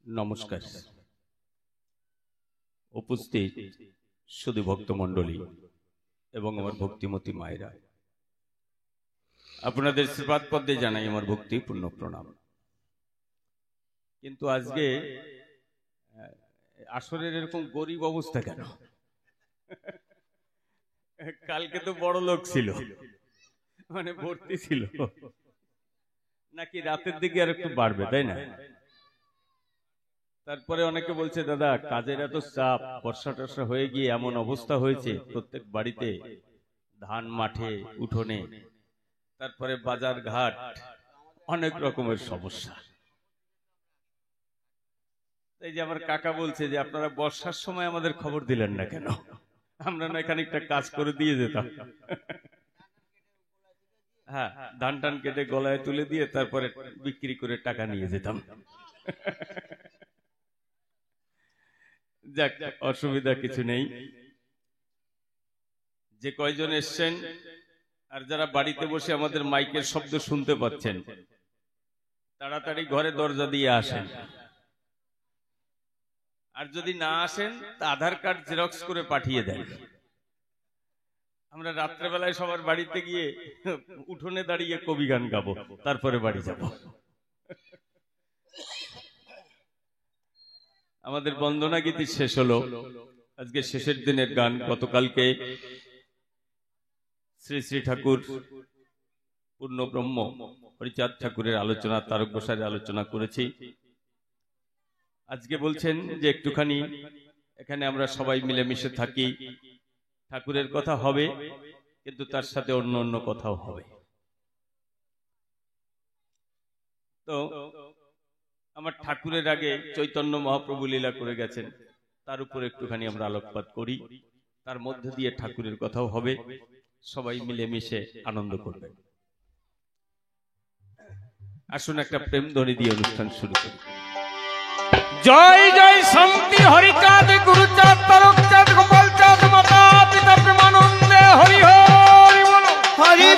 নমস্কার। উপস্থিত শুধু ভক্তমণ্ডলী এবং আমার ভক্তিমতী মায়েরা, আপনাদের শ্রীপাদ পদ্মে জানাই আমার ভক্তিপূর্ণ প্রণাম। কিন্তু আজকে আসরের এরকম গরিব অবস্থা কেন? কালকে তো বড় লোক ছিল, মানে ভর্তি ছিল, নাকি রাতের দিকে আর একটু বাড়বে, তাই না? তারপরে অনেকে বলছে দাদা কাজের এত চাপ, বর্ষা টর্ষা হয়ে গিয়ে এমন অবস্থা হয়েছে প্রত্যেক বাড়িতে, ধান মাঠে উঠোনে, তারপরে বাজার ঘাট, অনেক রকমের সমস্যা। এই যে আমার কাকা বলছে যে আপনারা বর্ষার সময় আমাদের খবর দিলেন না কেন, আমরা না খানিকটা কাজ করে দিয়ে যেতাম। হ্যাঁ, ধান টান কেটে গলায় তুলে দিয়ে তারপরে বিক্রি করে টাকা নিয়ে যেতাম। যাক, অসুবিধা কিছু নেই। যে কয়জন এসছেন আর যারা বাড়িতে বসে আমাদের মাইকের শব্দ শুনতে পাচ্ছেন, তাড়াতাড়ি ঘরে দরজা দিয়ে আসেন। আর যদি না আসেন তা আধার কার্ড জেরক্স করে পাঠিয়ে দেন। আমরা রাত্রেবেলায় সবার বাড়িতে গিয়ে উঠোনে দাঁড়িয়ে কবি গান গাবো, তারপরে বাড়ি যাব। আমাদের বন্দনা গীতি শেষ হলো, আজকে শেষের দিনের গান। গতকালকে শ্রী শ্রী ঠাকুর পূর্ণ ব্রহ্ম হরিচাঁদ ঠাকুরের আলোচনা, তারক গোসাইয়ের আলোচনা করেছি। আজকে বলছেন যে একটুখানি এখানে আমরা সবাই মিলেমিশে থাকি, ঠাকুরের কথা হবে কিন্তু তার সাথে অন্য অন্য কথাও হবে। তো আমার ঠাকুরের আগে চৈতন্য মহাপ্রভু লীলা করে গেছেন, তার উপর একটুখানি আমরা আলোকপাত করি, তার মধ্যে দিয়ে ঠাকুরের কথাও হবে, সবাই মিলেমিশে আনন্দ করবেন। আসুন একটা প্রেম ধ্বনি দিয়ে অনুষ্ঠান শুরু করি। জয় জয় শান্তি হরিচাঁদ গুরুচাঁদ তারকচাঁদ গোপালচাঁদ মাতা পিতা প্রেমানন্দে হরি হরি বলো হরি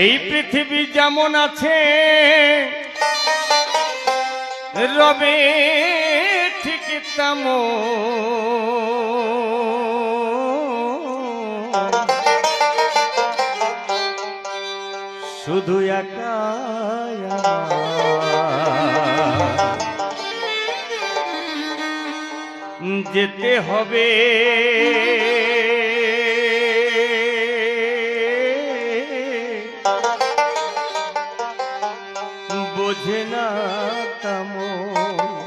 এই পৃথিবী যেমন আছে রবে ঠিক তেমন, শুধু একা যেতে হবে বোঝে না তেমন।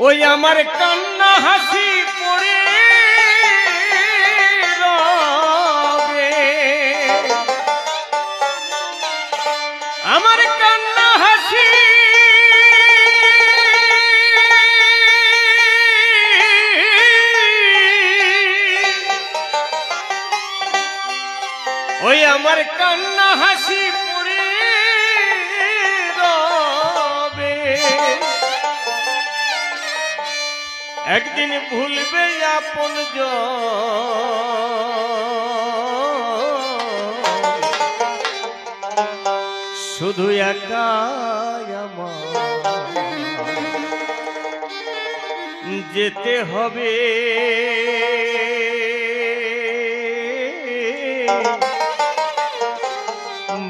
ওই আমার কান্না হাসি পড়ে রবে, আমার কান্না হাসি ওই আমার কান্না হাসি পড়ে রবে। একদিন ভুলবে আপন শুধু একা আমার যেতে হবে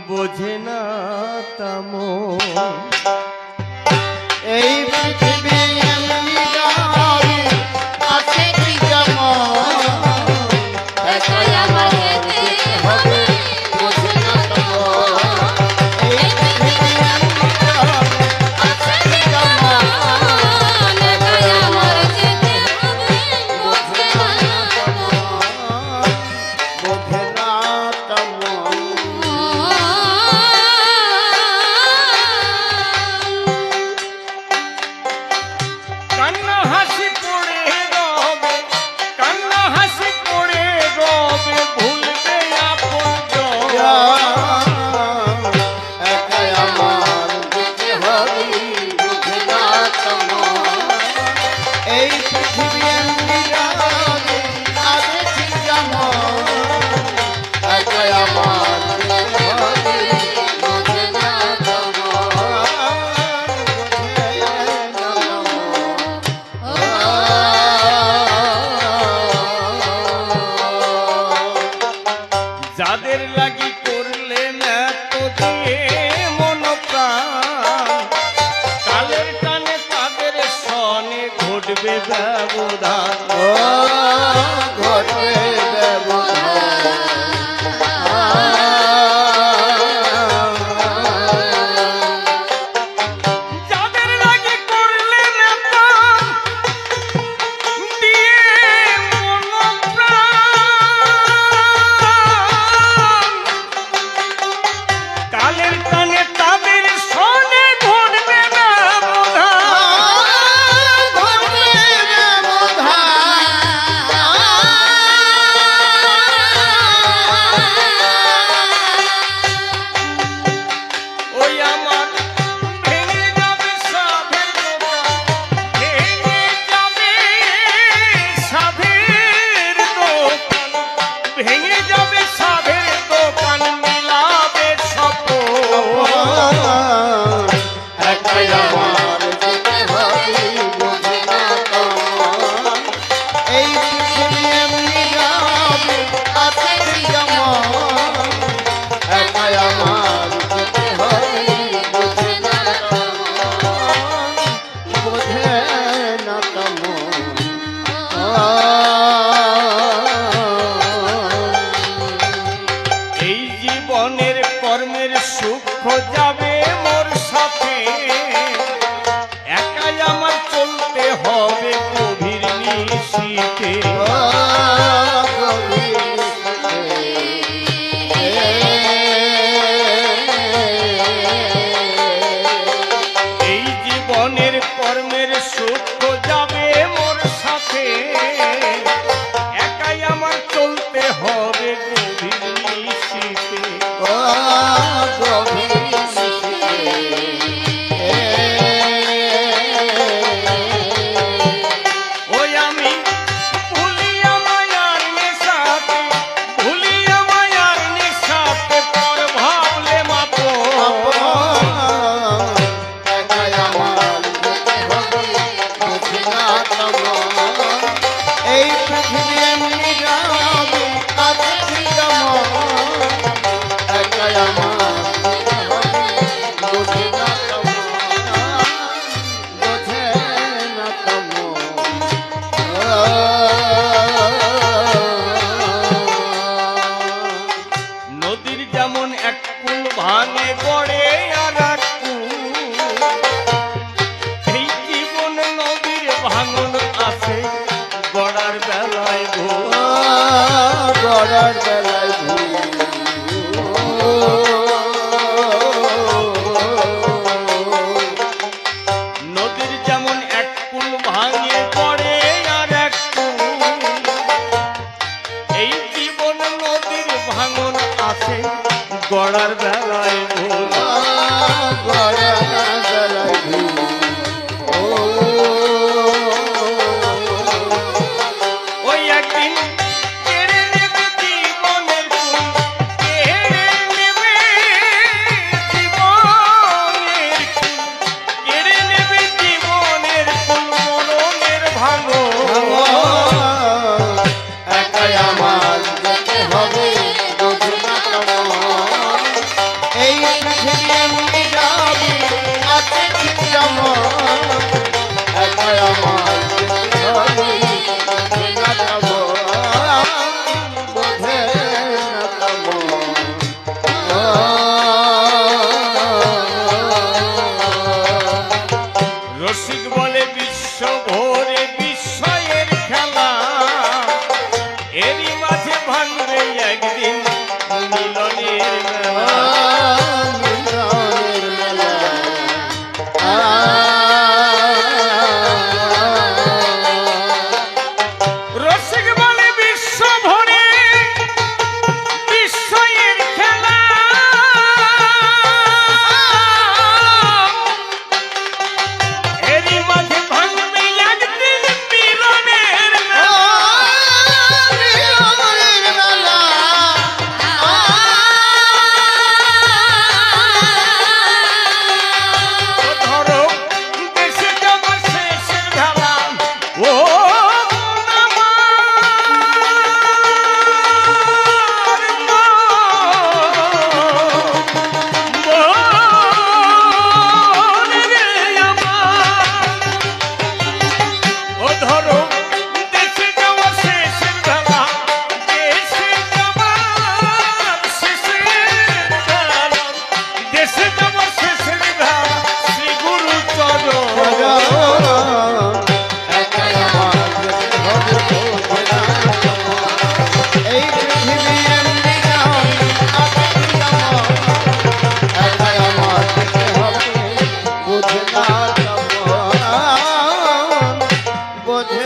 বোঝে না তেমন। এই পৃথিবী এমনি আছে কি যেমন পৃথিবী এমনি যাবে আছে যেমন একাই আমার যেতে হবে বোঝে না তেমন এই জীবনের কর্মের সুখ যাবে মোর সাথে একাই আমার চলতে হবে গভীর নিশীথে এই জীবনের কর্মের সুখ যাবে মোর সাথে একাই আমার চলতে হবে গভীর নিশীথে ওই আমি ভুলিয়া মায়ার নেশাতে ভুলিয়া মায়ার নেশাতে পর ভাবলে মাপো এই পৃথিবী এমনি যাবে আছে যেমন একাই আমার বোঝে না তেমন নদীর যেমন এক কুল ভাঙে গড়ে আর এক কুল এই জীবন নদীর ভাঙন আছে গড়ার বেলায় গড়ার বেলায় নদীর যেমন এক কুল ভাঙে গড়ে আর এক কুল এই জীবন নদীর ভাঙন আছে গড়ার বেলায় গড়ার বেলায় ওই একদিন কেড়ে নেবে জীবনের কুল কেড়ে নেবে জীবনের কুল কেড়ে নেবে জীবনের কুল মরণের ভাঙন একাই আমার যেতে হবে বোঝে না তেমন এই পৃথিবী এমনি যাবে আছে যেমন একাই আমার যেতে হবে বোঝে না তেমন বোঝে না তেমন রসিক বলে বিশ্ব ভরে বিস্ময়ের খেলা এরই মাঝে ভাঙবে একদিন মিলনের মেলা মিলনের মেলা রসিক বলে বিশ্ব ভরে বিস্ময়ের খেলা এরই মাঝে ভাঙবে একদিন মিলনের মেলা মিলনের মেলা ধরো দেশে যাবার শেষের বেলা ও ও ধরো দেশে যাওয়া শেষের বেলা দেশে যাবার শেষের বেলা দেশে যাওয়া শেষের বেলা শ্রী গুরু চরণ একাই আমার যেতে হবে বোঝে না তেমন এই পৃথিবী এমনি যাবে আছে যেমন একাই আমার যেতে হবে বোঝে না তেমন বোঝে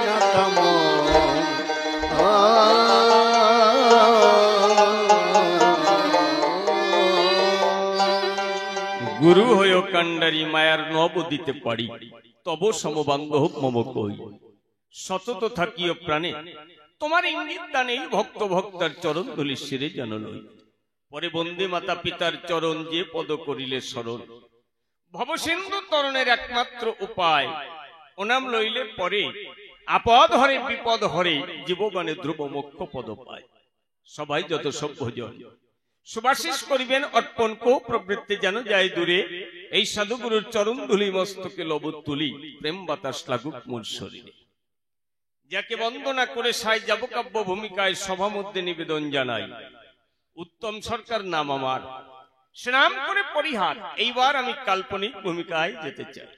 না তেমন গুরু হয়ে কাণ্ডারি মায়ার নব দিতে পারি তব সমবান্ধব মম কই সতত থাকিও প্রাণে তোমার ইঙ্গিত দানেই ভক্ত ভক্তার চরণ ধুলি শিরে যেন লই পরে বন্দে মাতা পিতার চরণ যে পদ করিলে স্মরণ ভবসিন্ধু তরণের একমাত্র উপায় ও নাম লইলে পরে আপদ হরে বিপদ হরে জীবগণে ধ্রুব মোক্ষ পদ পায়। সবাই যত সভ্যজন সুবাসিস করিবেন অর্পণ কো প্রবৃত্তি যেন যায় দূরে। এই সাধুগুরুর চরণ ধুলি মস্তকে লব তুলি, প্রেম বাতাস লাগুক মোর শরীরে। যাকে বন্দনা করে সাই যাবকাব্য ভূমিকায় সভা মধ্যে নিবেদন জানাই, উত্তম সরকার নাম আমার, সে নাম করে পরিহার। এইবার আমি কাল্পনিক ভূমিকায় যেতে চাই।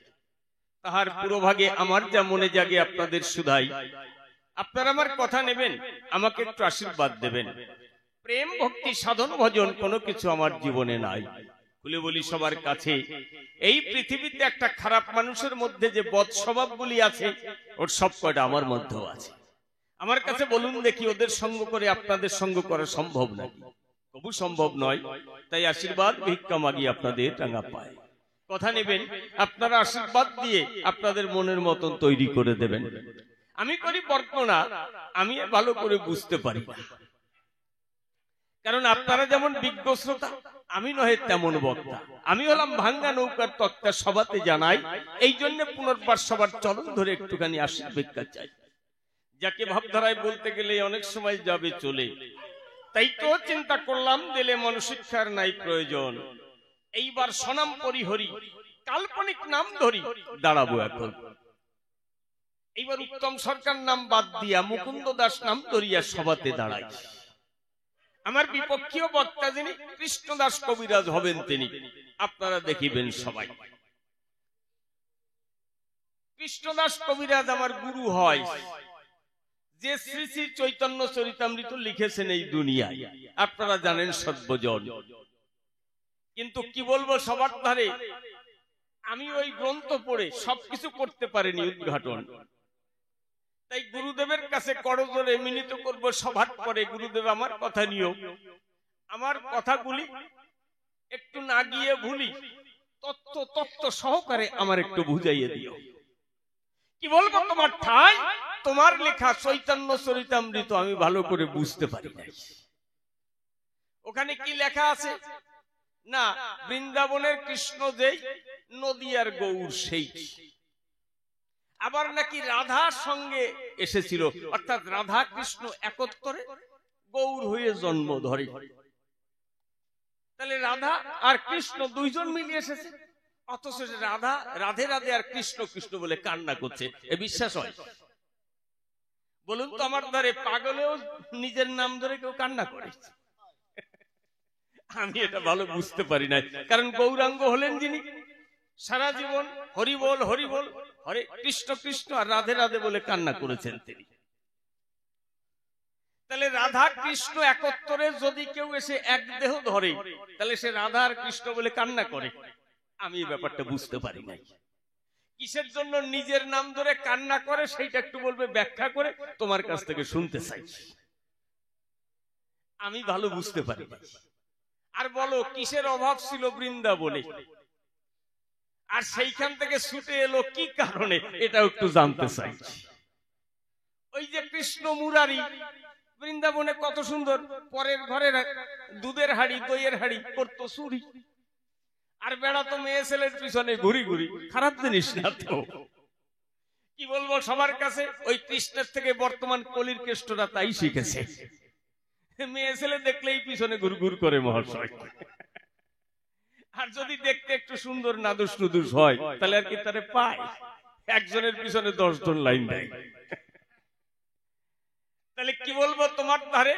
তাহার পুরোভাগে আমার যা মনে জাগে আপনাদের শুধাই। আপনারা আমার কথা নেবেন, আমাকে একটু আশীর্বাদ দেবেন। প্রেম ভক্তি সাধন ভজন কোনো কিছু আমার জীবনে নাই। খুলে বলি সবার কাছে, এই পৃথিবীতে একটা খারাপ মানুষের মধ্যে যে বদ স্বভাবগুলি আছে, ওর সব কয়টা আমার মধ্যেও আছে। আমার কাছে বলুন দেখি, ওদের সঙ্গ করে আপনাদের সঙ্গ করা সম্ভব নাকি? কবু সম্ভব নয়। তাই আশীর্বাদ ভিক্ষা মাগি আপনাদের টাঙ্গা পায়। কথা নেবেন, আপনারা আশীর্বাদ দিয়ে আপনাদের মনের মতন তৈরি করে দেবেন। আমি করি বর্ণনা, আমি ভালো করে বুঝতে পারি না, কারণ আপনারা যেমন বিজ্ঞ শ্রোতা, আমি নহে তেমন বক্তা। আমি হলাম ভাঙ্গা নৌকার তত্ত্বা সভাতে জানাই, এই জন্য পুনর্বার সবার চলন ধরে একটুখানি আশীর্বাদ চাই। যাকে ভাবধারায় বলতে গেলে অনেক সময় যাবে চলে, তাই তো চিন্তা করলাম দিলে মনশিক্ষার নাই প্রয়োজন। এইবার সনাম পরিহরি কাল্পনিক নাম ধরি দাঁড়াবো এখন। এইবার উত্তম সরকার নাম বাদ দিয়া মুকুন্দ দাস নাম ধরিয়া সভাতে দাঁড়াই। আমার বিপক্ষীয় বক্তা যিনি কৃষ্ণদাস কবিরাজ হবেন তিনি, আপনারা দেখিবেন সবাই। কৃষ্ণদাস কবিরাজ আমার গুরু হয়, যে শ্রী শ্রী চৈতন্য চরিতামৃত লিখেছেন এই দুনিয়ায়, আপনারা জানেন সর্বজন। কিন্তু কি বলবো, সবার ধারে আমি ওই গ্রন্থ পড়ে সবকিছু করতে পারিনি উদ্ঘাটন। তাই গুরুদেবের কাছে করজোড়ে মিনিত করব সভার পরে, গুরুদেব আমার কথা নিও, আমার কথাগুলি একটু না গিয়ে ভুলি তত্ত্ব সহকারে আমার একটু বুঝাইয়ে দিও। কি বলবো, তোমার ঠাই তোমার লেখা চৈতন্য চরিতামৃত আমি ভালো করে বুঝতে পারি না। ওখানে কি লেখা আছে না, বৃন্দাবনের কৃষ্ণ যেই নদিয়ার গৌর সেই। আবার নাকি রাধার সঙ্গে এসেছিল, অর্থাৎ রাধা কৃষ্ণ একত্রে গৌর হয়ে জন্ম ধরে। তাহলে রাধা আর কৃষ্ণ দুইজন মিলিয়ে এসেছে, অথচ রাধা রাধে রাধে আর কৃষ্ণ কৃষ্ণ বলে কান্না করছে। এ বিশ্বাস হয়? বলুন তো, আমার ধরে পাগলেও নিজের নাম ধরে কেউ কান্না করে? আমি এটা ভালো বুঝতে পারি না, কারণ গৌরাঙ্গ হলেন যিনি সারা জীবন হরি বল হরি বল, হরে কৃষ্ণ কৃষ্ণ আর রাধে রাধে বলে কান্না করেছেন তিনি। তাহলে রাধা কৃষ্ণ একত্রে যদি কেউ এসে এক দেহ ধরে, তাহলে সে রাধা আর কৃষ্ণ বলে কান্না করে? আমি এই ব্যাপারটা বুঝতে পারি নাই। কিসের জন্য নিজের নাম ধরে কান্না করে সেইটা একটু বলবে, ব্যাখ্যা করে তোমার কাছ থেকে শুনতে চাই। আমি ভালো বুঝতে পারি না। আর বলো, কিসের অভাব ছিল বৃন্দাবনে, আর সেইখান থেকে ছুটে এলো কি কারণে, এটা একটু জানতে চাই। ওই যে কৃষ্ণ মুরারি বৃন্দাবনে কত সুন্দর, পরের ঘরের দুধের হাড়ি দইয়ের হাড়ি করতো চুরি, আর বেড়াতো মেয়ে ছেলের পিছনে ঘুরি ঘুরি। খারাপ জিনিস না তো? কি বলবো, সবার কাছে ওই কৃষ্ণের থেকে বর্তমান কলির কেষ্টরা তাই শিখেছে। মেয়ে ছেলে দেখলেই পিছনে ঘুর ঘুর করে মহাশয়। আর যদি দেখতে একটু সুন্দর নাদুস নুদুস হয়, তাহলে আর কি তারে পায়? একজনের পিছনে 10 জন লাইন দেয়। তাহলে কি বলবো তোমার ধারে,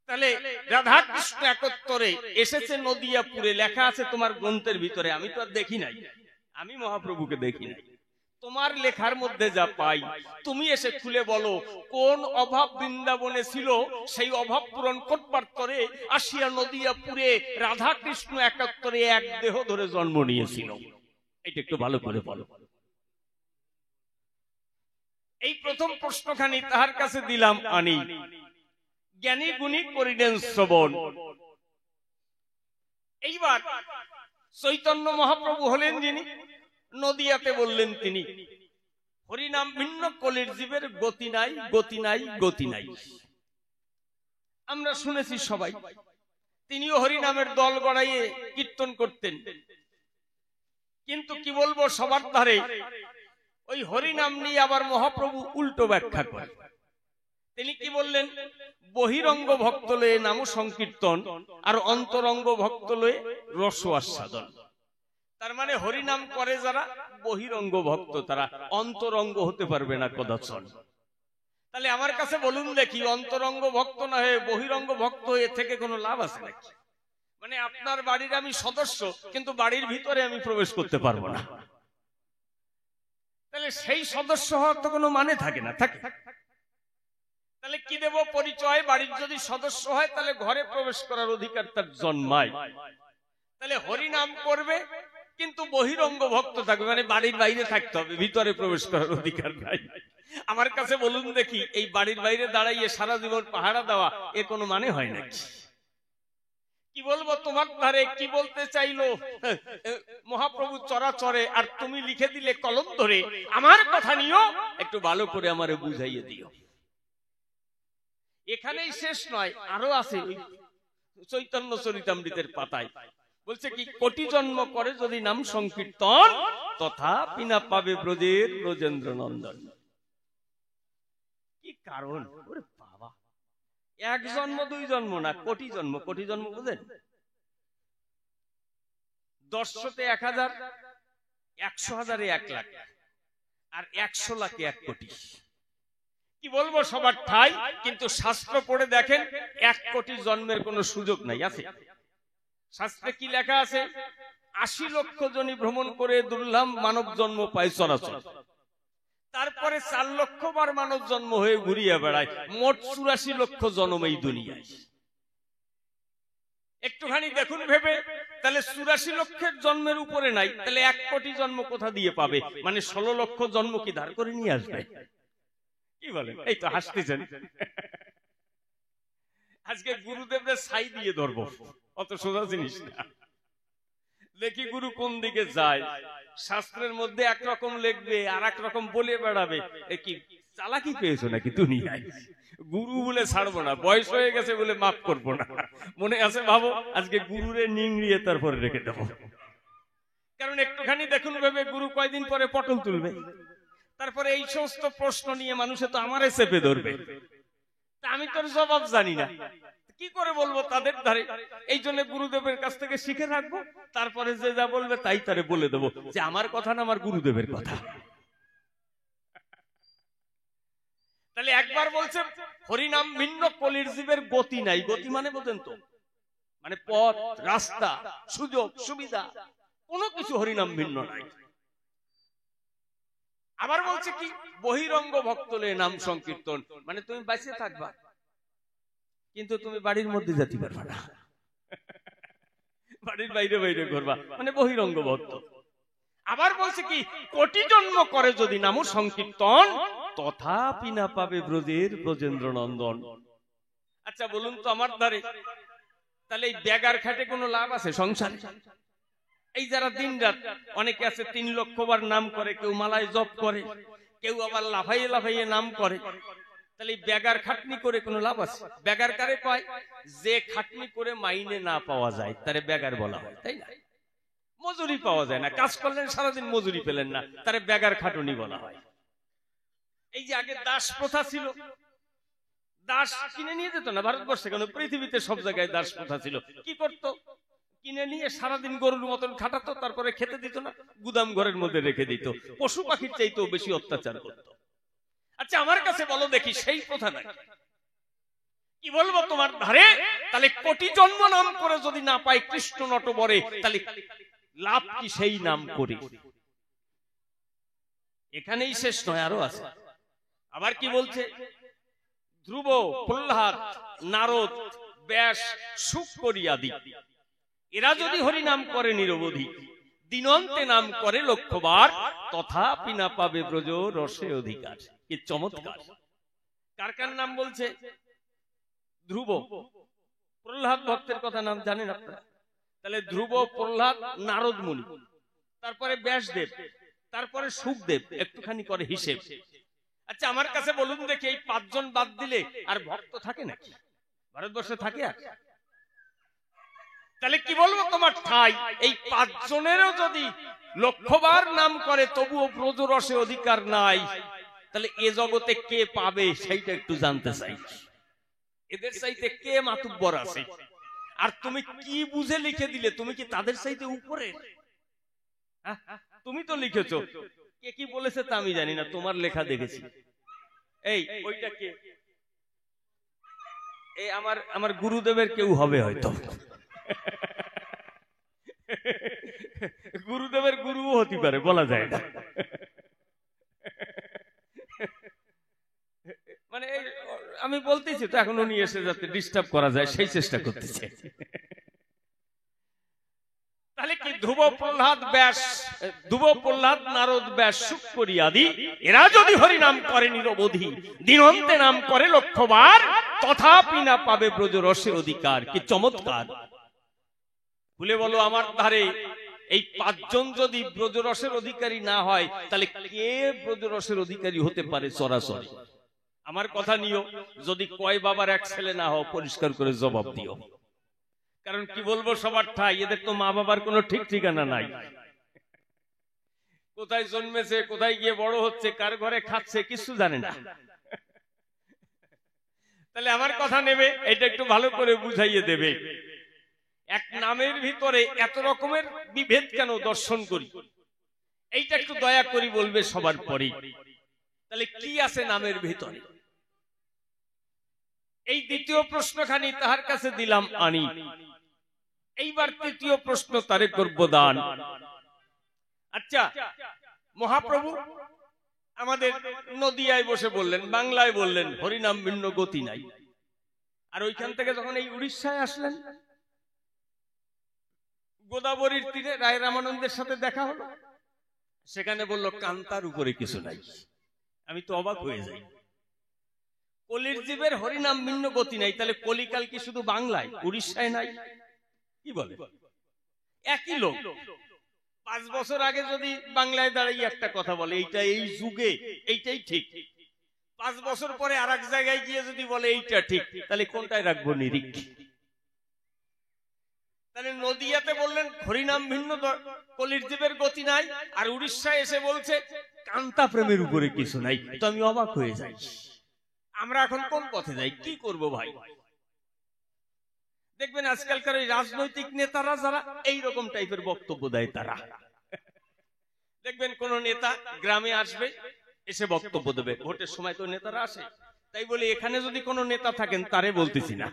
তাহলে রাধা কৃষ্ণ একত্রে এসেছে নদিয়াপুরে, লেখা আছে তোমার গ্রন্থের ভিতরে। আমি তো আর দেখি নাই, আমি মহাপ্রভুকে দেখি নাই। তোমার লেখার মধ্যে যা পাই, তুমি এসে খুলে বলো কোন অভাব বৃন্দাবনে ছিল, সেই অভাব পূরণ করবার তরে আসিয়া নদিয়াপুরে রাধা কৃষ্ণ একত্রে এক দেহ ধরে জন্ম নিয়েছিল। এটা একটু ভালো করে বলো। এই প্রথম প্রশ্নখানি তাহার কাছে দিলাম আনি। জ্ঞানী গুণী করিলেন শ্রবণ। এইবার চৈতন্য মহাপ্রভু হলেন যিনি, নদিয়াতে বললেন তিনি, হরিনাম ভিন্ন কলির জীবের গতি নাই, গতি নাই, গতি নাই। আমরা শুনেছি সবাই, তিনিও হরিনামের দল গড়াইয়ে কীর্তন করতেন। কিন্তু কি বলবো, সবার ধারে ওই হরিনাম নিয়ে আবার মহাপ্রভু উল্টো ব্যাখ্যা করে। তিনি কি বললেন? বহিরঙ্গ ভক্ত লয়ে নাম সংকীর্তন আর অন্তরঙ্গ ভক্ত লয়ে রস আস্বাদন। তার মানে হরিনাম করে যারা বহিরঙ্গ ভক্ত, তারা অন্তরঙ্গ হতে পারবে না কদাচন। তাহলে আমার কাছে বলুন দেখি, অন্তরঙ্গ ভক্ত না হয়ে বহিরঙ্গ ভক্ত হয়ে থেকে কোনো লাভ আছে নাকি? মানে আপনার বাড়ির আমি সদস্য, কিন্তু বাড়ির ভিতরে আমি প্রবেশ করতে পারবো না। তাহলে সেই সদস্য হওয়ার তো কোনো মানে থাকে না, থাকে? তাহলে কি দেব পরিচয়? বাড়ির যদি সদস্য হয় তাহলে ঘরে প্রবেশ করার অধিকার তার জন্মায়। তাহলে হরিনাম করবে কিন্তু বহিরঙ্গ ভক্ত থাকবে, মানে বাড়ির বাইরে থাকতে হবে, ভিতরে প্রবেশ করার অধিকার নাই। আমার কাছে বলুন দেখি, এই বাড়ির বাইরে দাঁড়াইয়ে সারা জীবন পাহারা দেওয়া এর কোনো মানে হয় নাকি? কি বলবো তোমার ধারে? কি বলতে চাইলো মহাপ্রভু চরাচরে, আর তুমি লিখে দিলে কলম ধরে। আমার কথা নিও, একটু ভালো করে আমারে বুঝাইয়ে দিও। এখানেই শেষ নয়, আরো আছে ওই চৈতন্য চরিতামৃতের পাতায়। বলছে কি, কোটি জন্ম করে যদি নাম সংকীর্তন, তথাপি না পাবে ব্রজের ব্রজেন্দ্র নন্দন। কি কারণ? ওরে বাবা, এক জন্ম দুই জন্ম না, কোটি জন্ম। কোটি জন্ম বুঝেন? 10 1000, 100,000 1 লাখ, আর 100 লাখে 1 কোটি। কি বলবো সবার ঠাই, কিন্তু শাস্ত্র পড়ে দেখেন 1 কোটি জন্মের কোনো সুযোগ নাই। আছে শাস্ত্রে কি লেখা আছে? 80 লক্ষ জনি ভ্রমণ করে দুর্লভ মানব জন্ম পায় চরাচর। তারপরে 4 লক্ষ বার মানব জন্ম হয়ে ঘুরিয়ে বেড়ায়, মোট 84 লক্ষ জন্ম এই দুনিয়ায়। একটুখানি দেখুন ভেবে, তাহলে 84 লক্ষের জন্মের উপরে নাই, তাহলে 1 কোটি জন্ম কোথা দিয়ে পাবে? মানে 16 লক্ষ জন্ম কি ধার করে নিয়ে আসবে? কি বলেন? এই তো হাসতেছেন। আজকে গুরুদেবদের ছাই দিয়ে ধরবো, অত সোজা জিনিস না। দেখি গুরু কোন দিকে যায়। শাস্ত্রের মধ্যে একরকম লিখবে, আর এক রকম বলে বেড়াবে। এ কি চালাকি পেয়েছো নাকি দুনিয়ায়? গুরু বলে ছাড়বো না, বয়স হয়ে গেছে বলে মাফ করবো না। মনে আছে ভাবো, আজকে গুরুরে নিংড়িয়ে তারপরে রেখে দেবো। কারণ একটুখানি দেখুন ভেবে, গুরু কয়দিন পরে পটল তুলবে, তারপরে এই সমস্ত প্রশ্ন নিয়ে মানুষে তো আমারে চেপে ধরবে। তা আমি তোর জবাব জানি না, কি করে বলবো তাদের ধারে? এই জন্য গুরুদেবের কাছ থেকে শিখে রাখবো, তারপরে যে যা বলবে তাই তারে বলে দেবো যে আমার কথা না, আমার গুরুদেবের কথা। তাহলে একবার বলছে হরিনাম ভিন্ন কলির জীবের গতি নাই। গতি মানে বোঝেন তো, মানে পথ, রাস্তা, সুযোগ সুবিধা, কোনো কিছু হরিনাম ভিন্ন নাই। আবার বলছে কি, বহিরঙ্গ ভক্ত লয়ে নাম সংকীর্তন, মানে তুমি বাইসে থাকবা কিন্তু তুমি বাড়ির মধ্যে যেতে পারবা না, বাড়ির বাইরে বাইরে করবা, মানে বহিরঙ্গ ভক্ত। আবার বলছে কি, কোটি জন্ম করে যদি নাম সংকীর্তন, তথাপি না পাবে ব্রজের ব্রজেন্দ্র নন্দন। আচ্ছা বলুন তো আমার ধারে, তাহলে এই বেগার খাটে কোনো লাভ আছে সংসারে? এই যারা দিন রাত, অনেকে আছে 3 লক্ষ বার নাম করে, কেউ মালায় জপ করে, কেউ আবার লাফাইয়ে লাফাইয়ে নাম করে। তাহলে এই বেগার খাটনি করে কোনো লাভ আছে? বেগার কারে কয়? যে খাটনি করে মাইনে না পাওয়া যায় তারে বেগার বলা হয়, তাই না? মজুরি পাওয়া যায় না, কাজ করলেন সারাদিন মজুরি পেলেন না, তারে বেগার খাটনি বলা হয়। এই যে আগে দাস প্রথা ছিল, দাস কিনে নিয়ে যেত না ভারতবর্ষে, কেন পৃথিবীতে সব জায়গায় দাস প্রথা ছিল। কি করতো? কিনে নিয়ে সারাদিন গরুর মতন খাটাতো, তারপরে খেতে দিত না, গুদাম ঘরের মধ্যে রেখে দিত, পশু পাখির চাইতেও বেশি অত্যাচার করত। আচ্ছা আমার কাছে বলো দেখি, সেই প্রথা নাই? কি বলবো তোমার ধারে? তাহলে কোটি জন্ম নাম করে যদি না পায় কৃষ্ণ নটবরে, তাহলে লাভ কি সেই নাম করে? এখানেই শেষ নয়, আরো আছে। আবার কি বলছে? ধ্রুব, প্রহ্লাদ, নারদ, ব্যাস, শুক আদি এরা যদি হরি নাম করে নিরবধি, দিনন্তে নাম করে লক্ষবার, তথাপি না পাবে ব্রজ রসে অধিকার। কি চমৎকার! কার কার নাম বলছে? ধ্রুব, প্রহ্লাদ ভক্তের কথা নাম জানেন আপনারা? তাহলে ধ্রুব, প্রহ্লাদ, নারদ মুনি, তারপরে ব্যাসদেব, তারপরে শুকদেব, একটুখানি করে হিসেব। আচ্ছা আমার কাছে বলুন দেখি, এই 5 জন বাদ দিলে আর ভক্ত থাকে নাকি ভারতবর্ষে? থাকে? আর তাহলে কি বলবো তোমার ঠাই? এই 5 জনেরও যদি লক্ষবার নাম করে তবুও ব্রজরসে অধিকার নাই, তাহলে এ জগতে কে পাবে সেইটা একটু জানতে চাই। এদের চাইতে কে মাতুব্বর আছে? আর তুমি কি বুঝে লিখে দিলে? তুমি কি তাদের চাইতে উপরে? তুমি তো লিখেছো, কে কি বলেছে তা আমি জানি না, তোমার লেখা দেখেছি। এই ওইটা কে? এই আমার গুরুদেবের কেউ হবে হয়তো, গুরুদেবের গুরুও হতে পারে, বলা যায় না। মানে আমি বলতেছি তো, এখন উনি এসে যাতে ডিস্টার্ব করা যায় সেই চেষ্টা করতেছে। তাহলে কি ধ্রুব প্রহ্লাদ ব্যাস, ধ্রুব প্রহ্লাদ নারদ ব্যাস শুক্করি আদি এরা যদি হরি নাম করে নিরবধি, দিনন্তে নাম করে লক্ষবার, তথাপি না পাবে ব্রজরসের অধিকার। কি চমৎকার! ভুলে বলো আমার ধারে এই 5 জন যদি ব্রজরসের অধিকারী না হয়, তাহলে কে ব্রজরসের অধিকারী হতে পারে সরাসরি? আমার কথা নিও, যদি কয় বাবার এক ছেলে না হও, পরিষ্কার করে জবাব দিও। কারণ কি বলবো, সবার ঠাই, এদের তো মা বাবার কোনো ঠিক ঠিকানা নাই। কোথায় জন্মেছে, কোথায় গিয়ে বড় হচ্ছে, কার ঘরে খাচ্ছে, কিছু জানে না। তাহলে আমার কথা নেবে, এটা একটু ভালো করে বুঝাইয়ে দেবে। এক নামের ভিতরে এত রকমের বিভেদ কেন দর্শন করি, এইটা একটু দয়া করি বলবে সবার পরেই। তাহলে কি আছে নামের ভিতরে? এই দ্বিতীয় প্রশ্নখানি তাহার কাছে দিলাম আনি। এইবার তৃতীয় প্রশ্ন তারে করব দান। আচ্ছা, মহাপ্রভু আমাদের নদিয়ায় বসে বললেন, বাংলায় বললেন হরিনাম ভিন্ন গতি নাই। আর ওইখান থেকে যখন এই উড়িষ্যায় আসলেন, গোদাবরীর তীরে রায় রামানন্দের সাথে দেখা হলো, সেখানে বলল কান্তার উপরে কিছু নাই। আমি তো অবাক হয়ে যাই, কলির জীবের হরিনাম ভিন্ন গতি নাই, তাহলে কলিকাল কি শুধু বাংলায়, উড়িষ্যায় নাই? কি বলে? একই লোক 5 বছর আগে যদি বাংলায় দাঁড়িয়ে একটা কথা বলে, এইটা এই যুগে এইটাই ঠিক, 5 বছর পরে আর এক জায়গায় গিয়ে যদি বলে এইটা ঠিক, তাহলে কোনটায় রাখবো নিরিখ? তাহলে নদিয়াতে বললেন হরিনাম ভিন্ন কলির জীবের গতি নাই, আর উড়িষ্যায় এসে বলছে কান্তা প্রেমের উপরে কিছু নাই। তো আমি অবাক হয়ে যাই, আমরা এখন কোন পথে যাই? কি করব ভাই? দেখবেন আজকালকার ওই রাজনৈতিক নেতারা যারা এইরকম টাইপের বক্তব্য দেয়, তারা দেখবেন কোন নেতা গ্রামে আসবে, এসে বক্তব্য দেবে। ভোটের সময় তো নেতারা আসে, তাই বলি এখানে যদি কোনো নেতা থাকেন, তারে বলতেছি না,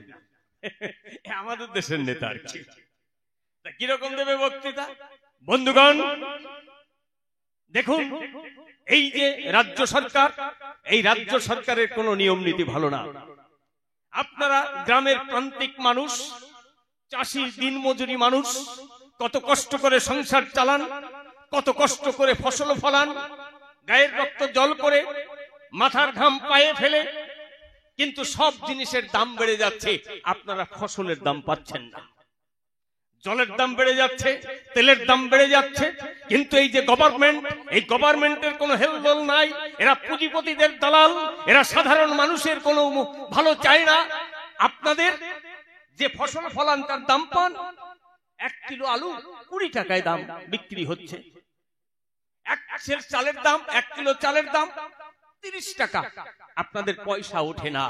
আমাদের দেশের নেতা আর কি, কিরকম দেবে বক্তৃতা? বন্ধুগণ দেখুন, এই যে রাজ্য সরকার, এই রাজ্য সরকারের কোন নিয়ম নীতি ভালো না। আপনারা গ্রামের প্রান্তিক মানুষ, চাষি, দিনমজুরি মানুষ, কত কষ্ট করে সংসার চালান, কত কষ্ট করে ফসল ফলান, গায়ের রক্ত জল করে, মাথার ঘাম পায়ে ফেলে, কিন্তু সব জিনিসের দাম বেড়ে যাচ্ছে, আপনারা ফসলের দাম পাচ্ছেন না। জলের দাম বেড়ে যাচ্ছে, তেলের দাম বেড়ে যাচ্ছে, কিন্তু এই যে গভর্নমেন্ট, এই গভর্নমেন্টের কোনো হেলদোল নাই। এরা পুঁজিপতিদের দালাল, এরা সাধারণ মানুষের কোনো ভালো চায় না। আপনাদের যে ফসল ফলান তার দাম পান, 1 কিলো আলু 20 টাকায় দাম বিক্রি হচ্ছে। 1 সের চালের দাম, 1 কিলো চালের দাম 30 টাকা। আপনাদের পয়সা ওঠে না।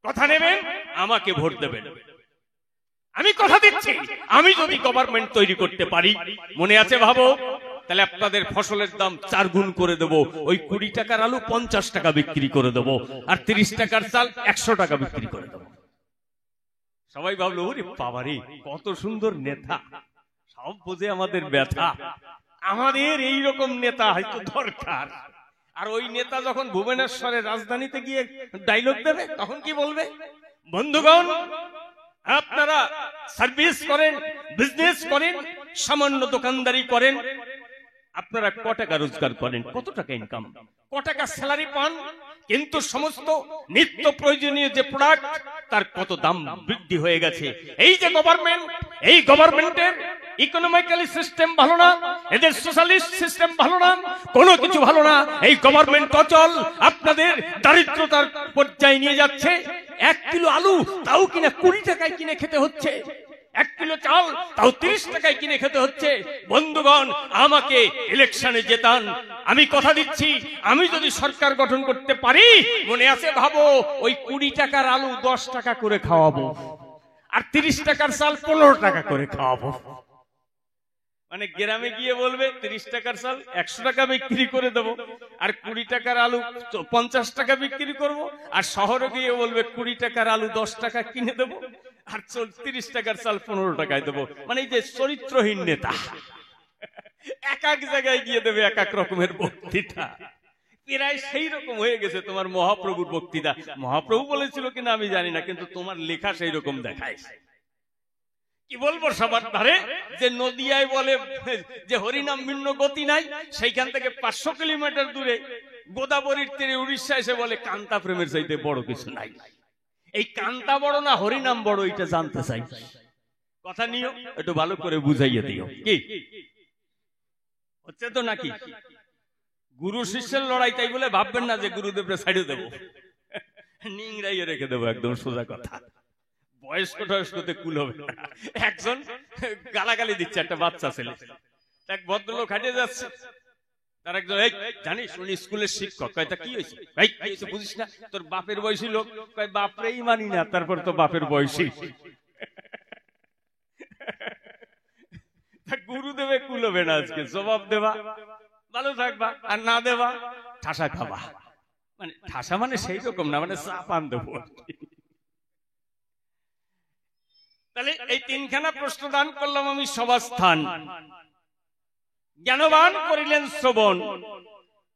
কথা নেবেন, আমাকে ভোট দেবেন। আমি কথা দিচ্ছি, আমি যদি গভর্নমেন্ট তৈরি করতে পারি, মনে আছে ভাবো, তাহলে আপনাদের ফসলের দাম 4 গুণ করে দেবো। ওই 20 টাকার আলু 50 টাকা বিক্রি করে দেবো, আর 30 টাকার চাল 100 টাকা বিক্রি করে দেবো। সবাই ভাবলো, ওরে বাবারে কত সুন্দর নেতা, সব বোঝে আমাদের ব্যথা, আমাদের এইরকম নেতা হয়তো দরকার। আর ওই নেতা যখন ভুবনেশ্বরের রাজধানীতে গিয়ে ডায়লগ দেবে, তখন কি বলবে? বন্ধুগণ, আপনারা সার্ভিস করেন, বিজনেস করেন, সামান্য দোকানদারি করেন, আপনারা ক টাকা রোজগার করেন, কত টাকা ইনকাম, ক টাকা স্যালারি পান, কিন্তু সমস্ত নিত্য প্রয়োজনীয় যে প্রোডাক্ট তার কত দাম বৃদ্ধি হয়ে গেছে। এই যে গভর্নমেন্ট, এই গভর্নমেন্টের ইকোনমিক্যালি সিস্টেম ভালো না, এদের সোশ্যালিস্ট সিস্টেম ভালো না, কোনো কিছু ভালো না। এই গভর্নমেন্ট অচল, আপনাদের দারিদ্রতার পর্যায়ে নিয়ে যাচ্ছে। 1 কিলো আলু তাও কিনা 20 টাকায় কিনে খেতে হচ্ছে। 1 কিলো চাল তাও 30 টাকায় কিনে খেতে হচ্ছে। বন্ধুগণ, আমাকে ইলেকশনে জেতান, আমি কথা দিচ্ছি, আমি যদি সরকার গঠন করতে পারি, মনে আছে ভাবো, ওই 20 টাকার আলু 10 টাকা করে খাওয়াবো, আর 30 টাকার চাল 15 টাকা করে খাওয়াবো। মানে গ্রামে গিয়ে বলবে 30 টাকার চাল 100 টাকা বিক্রি করে দেবো, আর 20 টাকার আলু 50 টাকা বিক্রি করব, আর শহরে গিয়ে বলবে 20 টাকার আলু 10 টাকা কিনে দেবো, আর 30 টাকার চাল 15 টাকায় দেবো। মানে এই যে চরিত্রহীন নেতা, এক এক জায়গায় গিয়ে দেবে এক এক রকমের বক্তৃতা। প্রায় সেই রকম হয়ে গেছে তোমার মহাপ্রভুর বক্তৃতা। মহাপ্রভু বলেছিল কিনা আমি জানি না, কিন্তু তোমার লেখা সেই রকম দেখায়। কি বলবো সবার ধারে, যে নদিয়ায় বলে যে হরিনাম ভিন্ন গতি নাই, সেইখান থেকে 500 কিলোমিটার দূরে গোদাবরীর তীরে উড়িষ্যা এসে বলে কান্তা প্রেমের চাইতে বড় কিছু নাই। এই কান্তা বড় না হরিনাম বড়, এটা জানতে চাই। কথা নিও, একটু ভালো করে বুঝাইয়ে দিও। কি হচ্ছে তো নাকি গুরু শিষ্যের লড়াই, তাই বলে ভাববেন না যে গুরুদেবরে ছাড়িয়ে দেবো, নিংড়াইয়ে রেখে দেবো, একদম সোজা কথা। বয়স্ক টয়স্কতে কুল হবে না। একজন গালাগালি দিচ্ছে একটা বাচ্চা ছেলে, এক ভদ্রলোক হাঁটিয়ে যাচ্ছে, তার একজন, এই জানিস উনি স্কুলের শিক্ষক। কয় তা কি হয়েছে? এই বুঝিস না, তোর বাপের বয়সী লোক। কয় বাপরেই মানি না, তারপর তো বাপের বয়সী। গুরুদেবে কুল হবে না, আজকে জবাব দেবা, ভালো থাকবা, আর না দেবা ঠাসা খাবা। মানে ঠাসা মানে সেই রকম না, মানে চাপান দেবো। তাহলে এই 3খানা প্রশ্ন দান করলাম আমি। সভাস্থান, জ্ঞানবান করিলেন শ্রবণ।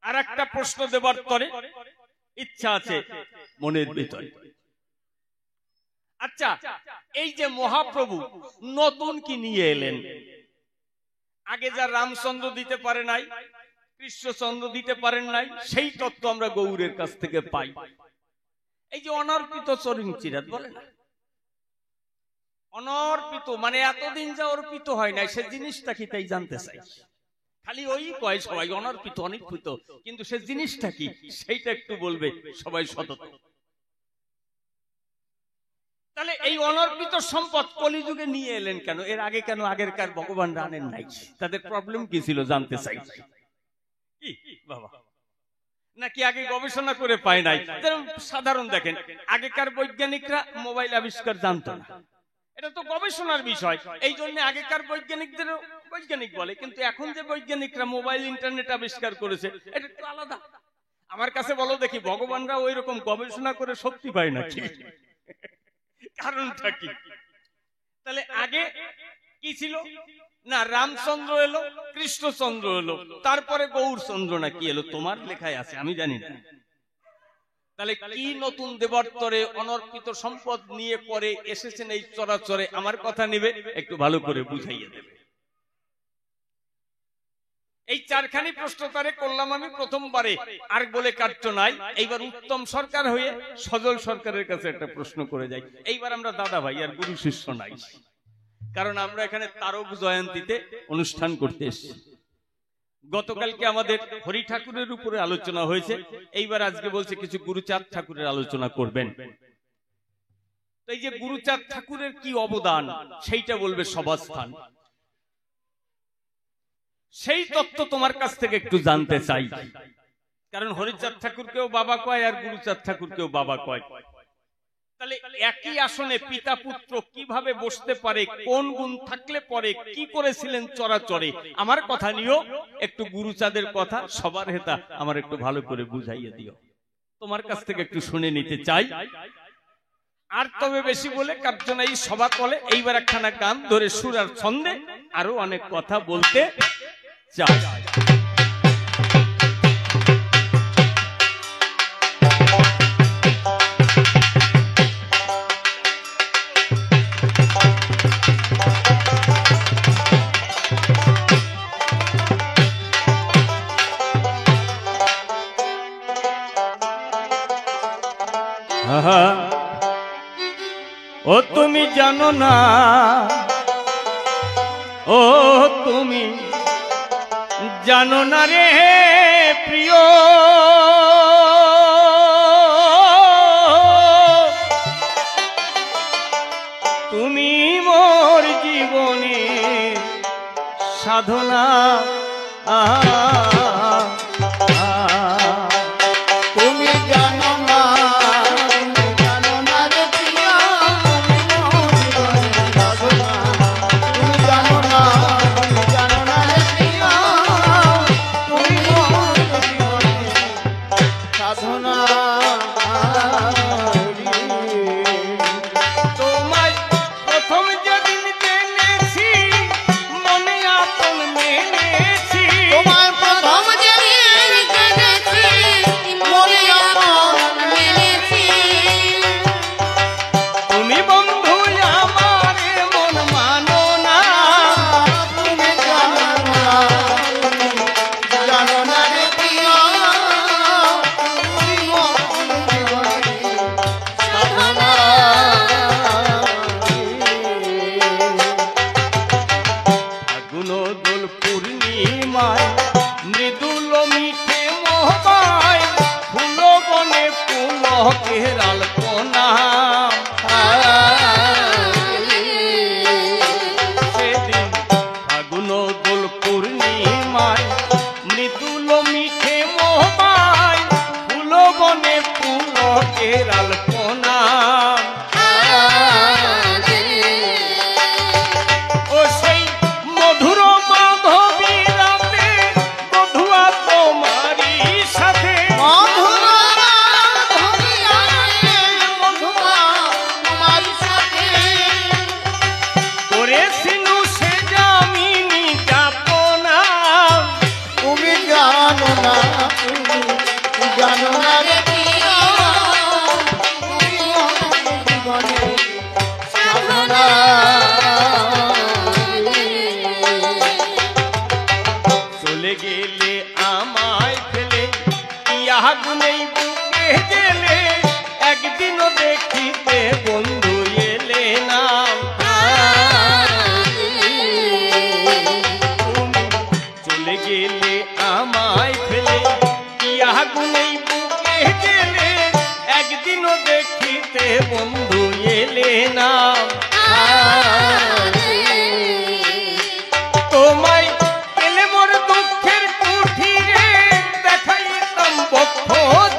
আর একটা প্রশ্ন দেবার তরে ইচ্ছা আছে মনের ভিতরে। আচ্ছা, এই যে মহাপ্রভু নতুন কি নিয়ে এলেন? আগে যা রামচন্দ্র দিতে পারে নাই, কৃষ্ণচন্দ্র দিতে পারেন নাই, সেই তত্ত্ব আমরা গৌরের কাছ থেকে পাই। এই যে অনর্পিত চরণ চিরাত বলে না, অনর্পিত মানে এতদিন যা অর্পিত হয় নাই, সে জিনিসটা কি তাই জানতে চাই। খালি ওই কয় সবাই অনর্পিত অনর্পিত, কিন্তু সে জিনিসটা কি সেইটা একটু বলবে সবাই সতত। তাহলে এই অনর্পিত সম্পদ কলিযুগে নিয়ে এলেন কেন? এর আগে কেন আগেরকার ভগবানরা আনেন নাই? তাদের প্রবলেম কি ছিল জানতে চাই। কি বাবা, নাকি আগে গবেষণা করে পায় নাই? সাধারণ দেখেন, আগেকার বৈজ্ঞানিকরা মোবাইল আবিষ্কার জানতো না, এটা তো গবেষণার বিষয়, এই জন্য আগেকার বৈজ্ঞানিকদের বৈজ্ঞানিক বলে। কিন্তু এখন যে বৈজ্ঞানিকরা মোবাইল ইন্টারনেট আবিষ্কার করেছে, এটা একটু আলাদা। আমার কাছে বলো দেখি, ভগবানরা ওই রকম গবেষণা করে শক্তি পায় নাকি? কারণটা কি? তাহলে আগে কি ছিল না, রামচন্দ্র এলো, কৃষ্ণচন্দ্র এলো, তারপরে গৌরচন্দ্র নাকি এলো, তোমার লেখায় আছে, আমি জানি না। তাহলে কি নতুন দেবর্তরে অনর্পিত সম্পদ নিয়ে পরে এসেছেন এই চরাচরে? আমার কথা নিবে, একটু ভালো করে বুঝাইয়ে দেবে। এই 4খানি প্রশ্ন তারে করলাম আমি প্রথমবারে, আর বলে কাট্য নাই। এইবার উত্তম সরকার হয়ে সজল সরকারের কাছে একটা প্রশ্ন করে যাই। এইবার আমরা দাদা ভাই আর গুরু শিষ্য নাই, কারণ আমরা এখানে তারক জয়ন্তীতে অনুষ্ঠান করতে এসেছি। গতকালকে আমাদের হরি ঠাকুরের উপরে আলোচনা হয়েছে, এইবার আজকে বলছে কিছু গুরুচাঁদ ঠাকুরের আলোচনা করবেন। তো এই যে গুরুচাঁদ ঠাকুরের কি অবদান, সেইটা বলবে সভাস্থান। সেই তত্ত্ব তোমার কাছ থেকে একটু জানতে চাই, কারণ হরিচাঁদ ঠাকুরকেও বাবা কয় আর গুরুচাঁদ ঠাকুরকেও বাবা কয়। তাহলে একই আসনে পিতা পুত্র কিভাবে বসতে পারে, কোন গুণ থাকলে পরে, কি করেছিলেন চরাচরে? আমার কথা নিও, একটু গুরুচাঁদের কথা সবার হেতা আমার একটু ভালো করে বুঝাইয়ে দিও, তোমার কাছ থেকে একটু শুনে নিতে চাই। আর তবে বেশি বলে কার্যনা এই সভা কলে এইবার একখানা গান ধরে সুর আর ছন্দে আরো অনেক কথা বলতে চাই। ও তুমি জানো না, ও তুমি জানো না রে প্রিয়, তুমি মোর সাধনা তুমি জানো না রে প্রিয়া সাধনা তুমি জানো না রে প্রিয়া তুমি সাধনা তোমায় প্রথম যেদিন জেনেছি মনে আপন মেনেছি তোমার প্রথম যেদিন জেনেছি মনে আপন মেনেছি তুমি বন্ধু আমার মন মানো না তুমি জানো না রে প্রিয়া তুমি সাধনা ফাগুন দোল পূর্ণিমায় মৃদুল মিঠে মোহবায় ফুল বনে পুলকের আলপনা সেদিন ফাগুন দোল পূর্ণিমায় মৃদুল মিঠে মোহবায় ফুল বনে পুলকের আলপনা ও সেই মধুর মাধবী রাতে বধুয়া তোমারই সাথে করে সিনু সে জামিনী যাপনা তুমি জানো না রে প্রিয়া তুমি জীবনে সাধনা চলে গেলে আমায় ফেলে ইয়া গুনেই বুকে গেলে একদিনও দেখিতে বন্ধু এলে না তুমি চলে গেলে আমায় ফেলে ইয়া গুনেই বুকে গেলে একদিনও দেখিতে বন্ধু এলে না তোমায় পেলে মোর দুঃখের কুঠিরে দেখাইতাম বক্ষ